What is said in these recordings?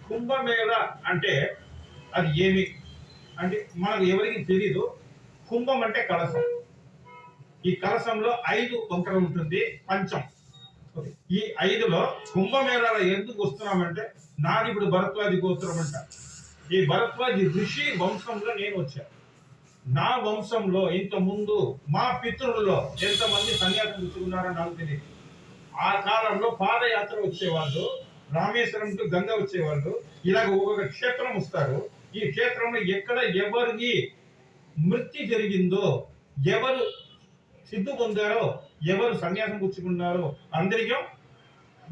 కుంభమేళ అంటే అది ఏమి అంటే మనకు ఎవరికి తెలీదు. కుంభం అంటే కలశం. ఈ కలశంలో 5 వంకర ఉంటుంది, పంచం. ఈ 5లో కుంభమేళాలో ఎందుకు వస్తున్నామంటే, నాది ఇప్పుడు భరద్వాజి గోత్రం అంట. ఈ భరద్వాజి ఋషి వంశంలో నేను వచ్చాను. నా వంశంలో ఇంత ముందు మా పితృల్లో ఎంతమంది సన్యాసం పుచ్చుకున్నారో నాకు తెలియదు. ఆ కాలంలో పాదయాత్ర వచ్చేవాళ్ళు, రామేశ్వరం టు గంగ వచ్చేవాళ్ళు, ఇలాగ ఒక్కొక్క క్షేత్రం వస్తారు. ఈ క్షేత్రంలో ఎక్కడ ఎవరికి మృత్యు జరిగిందో, ఎవరు సిద్ధు పొందారో, ఎవరు సన్యాసం పుచ్చుకున్నారో అందరికీ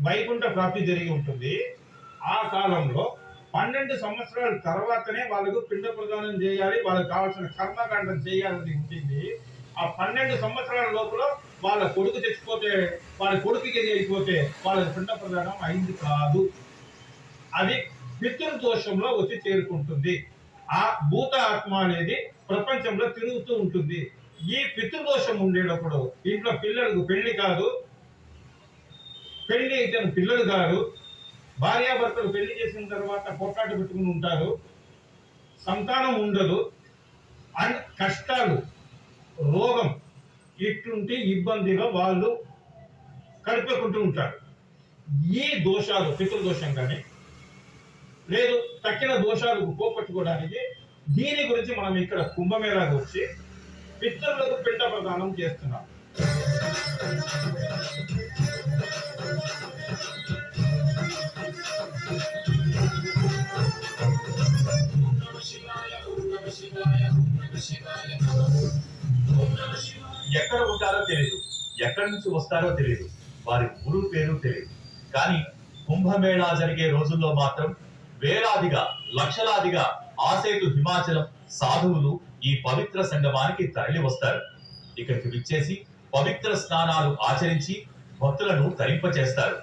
వైకుంఠ ప్రాప్తి జరిగి ఉంటుంది. ఆ కాలంలో 12 సంవత్సరాల తర్వాతనే వాళ్ళకు పిండ ప్రదానం చేయాలి, వాళ్ళకి కావాల్సిన కర్మకాండం చేయాలని ఉంటుంది. ఆ 12 సంవత్సరాల లోపల వాళ్ళ కొడుకు తెచ్చిపోతే, వాళ్ళ కొడుకుకి అయిపోతే వాళ్ళకి పిండ ప్రదానం అయింది కాదు. అది పితృదోషంలో వచ్చి చేరుకుంటుంది. ఆ భూత ఆత్మ అనేది ప్రపంచంలో తిరుగుతూ ఉంటుంది. ఈ పితృదోషం ఉండేటప్పుడు ఇంట్లో పిల్లలకు పెళ్లి కాదు, పెళ్లి అయితే పిల్లలు కాదు, భార్యాభర్తలు పెళ్లి చేసిన తర్వాత కొట్లాట పెట్టుకుని ఉంటారు, సంతానం ఉండదు, కష్టాలు, రోగం, ఇటువంటి ఇబ్బందిగా వాళ్ళు గడిపేకుంటూ ఉంటారు. ఈ దోషాలు పితృదోషం కానీ లేదు తక్కిన దోషాలకు పోగొట్టుకోవడానికి దీని గురించి మనం ఇక్కడ కుంభమేళాకు వచ్చి పితృలకు పిండ ప్రదానం చేస్తున్నాం. ఎక్కడ ఉంటారో తెలియదు, ఎక్కడి నుంచి వస్తారో తెలియదు, వారి ఊరు పేరు తెలియదు. కానీ కుంభమేళా జరిగే రోజుల్లో మాత్రం వేలాదిగా, లక్షలాదిగా ఆసేతు హిమాచలం సాధువులు ఈ పవిత్ర సంగమానికి తరలి వస్తారు. ఇక్కడికి విచ్చేసి పవిత్ర స్నానాలు ఆచరించి భక్తులను తరింపచేస్తారు.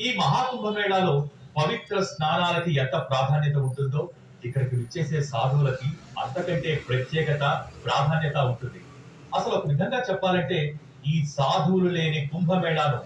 ఈ మహాకుంభమేళాలో పవిత్ర స్నానాలకి ఎంత ప్రాధాన్యత ఉంటుందో ఇక్కడికి విచ్చేసే సాధువులకి అంతకంటే ప్రత్యేకత, ప్రాధాన్యత ఉంటుంది. అసలు ఒక విధంగా చెప్పాలంటే ఈ సాధువులు లేని కుంభమేళాను